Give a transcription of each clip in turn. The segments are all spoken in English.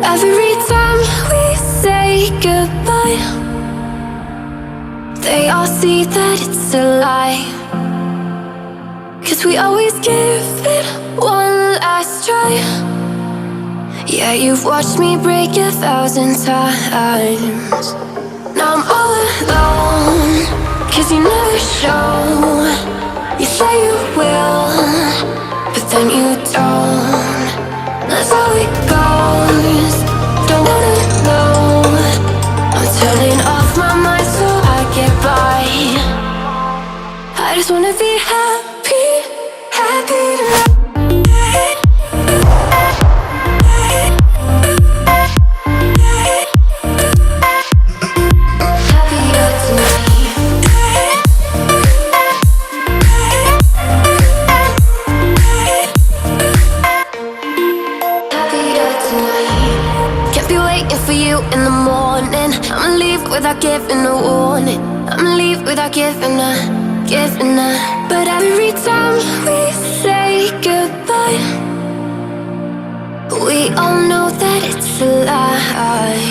Every time we say goodbye, they all see that it's a lie. 'Cause we always give it one last try. Yeah, you've watched me break 1,000 times. Now I'm all alone, 'cause you never show. You say you will, but then you don't. That's how it goes. Don't wanna know. I'm turning off my mind so I get by. I just wanna be happy, happy tonight. In the morning, I'ma leave without giving a warning. I'ma leave without giving a. But every time we say goodbye, we all know that it's a lie.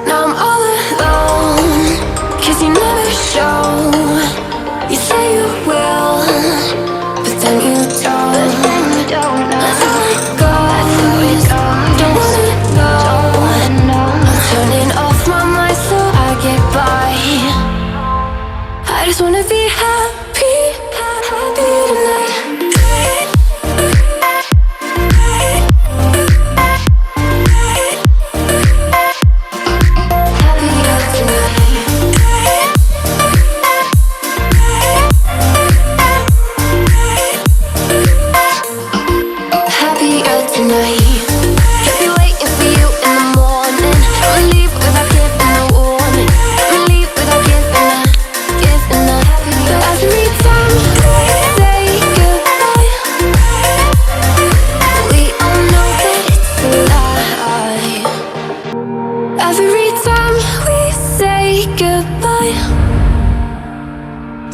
Now I'm all alone, 'cause you never show. You say you will, but then you don't. That's how it goes. Don't wanna know. Turning off my mind so I get by. I just wanna be happy, happy tonight. Happier tonight.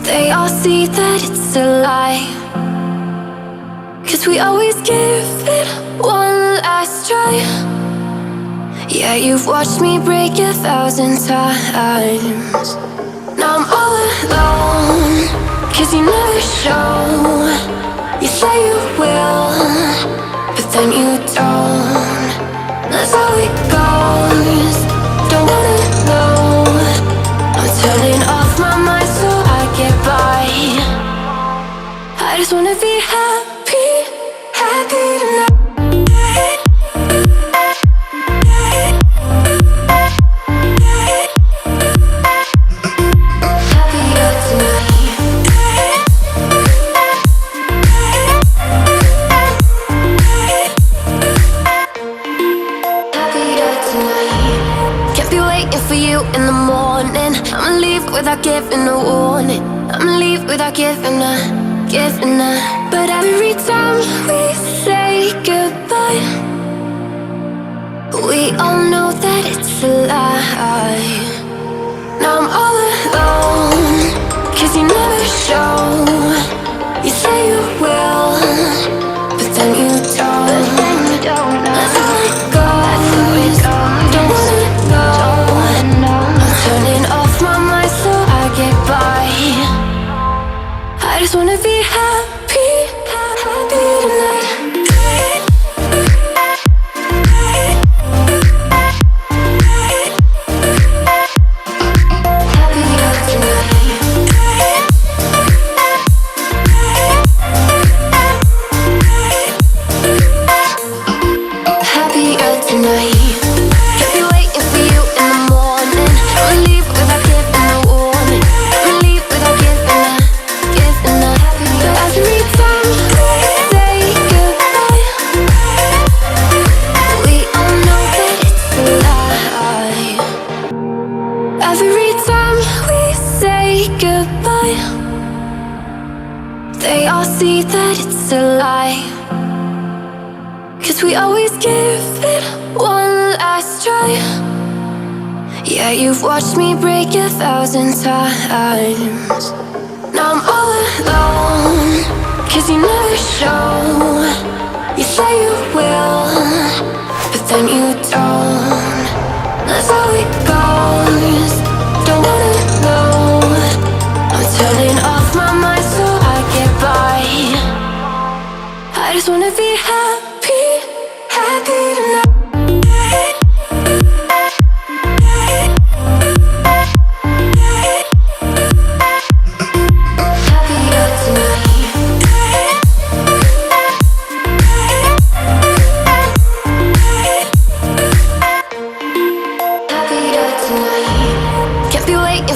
They all see that it's a lie. 'Cause we always give it one last try. Yeah, you've watched me break 1,000 times. Now I'm all alone, 'cause you never show. You say you will, but then you don't. That's how it goes. Don't wanna know. I'm turning off my mind so I get by. I just wanna be happy, happy tonight. In the morning, I'ma leave without giving a warning. I'ma leave without giving a. But every time we say goodbye, we all know that it's a lie. Now I'm all alone, 'cause you never show. You say you will, but then you don't. That's how it goes. Don't wanna know. Turning off my mind so I get by. I just wanna be happy, happy tonight. Happier tonight. They all see that it's a lie. 'Cause we always give it one last try. Yeah, you've watched me break 1,000 times. Now I'm all alone, 'cause you never show. You say you will, but but then you don't. That's how it goes. Don't wanna know. I'm turning off my mind so I get by. I just wanna be happy, happy tonight.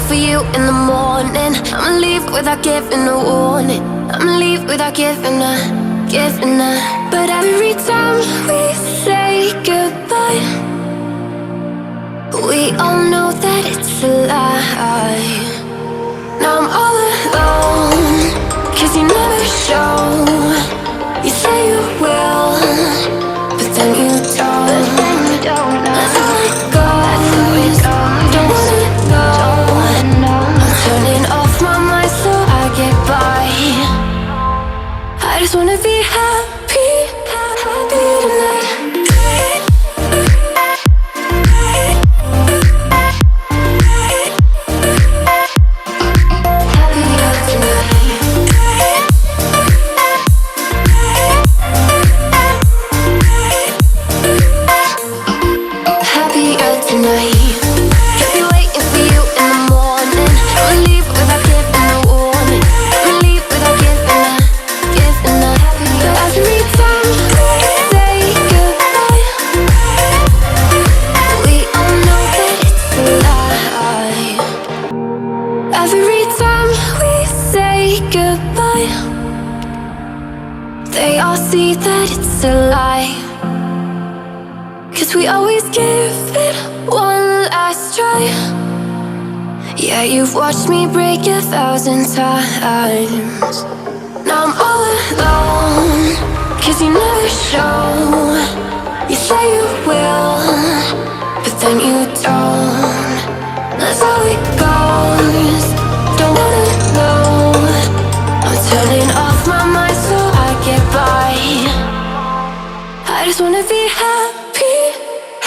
For you in the morning, I'ma leave without giving a warning. I'ma leave without giving a. But every time we say goodbye, we all know that it's a lie. Now I'm all alone, 'cause you never show. You say you will, but then you don't. That's how it goes. Don't wanna know. Turning off my mind so I get by. I just wanna be happy, happy tonight. Happier tonight. They all see that it's a lie, 'cause we always give it one last try. Yeah, you've watched me break 1,000 times. Now I'm all alone, 'cause you never show. You say you will, but then you don't. That's how it goes. Don't wanna know. I'm turning off my mind so I get by. I just wanna be happy,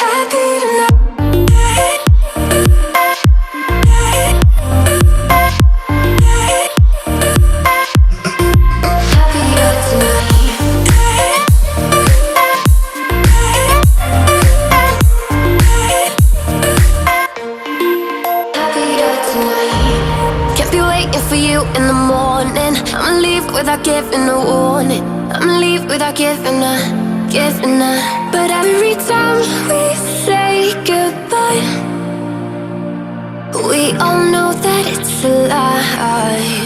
happy tonight. Happier tonight. Happier tonight. Can't be waiting for you in the morning. I'ma leave without giving a warning. I'ma leave without giving a. But every time we say goodbye, we all know that it's a lie.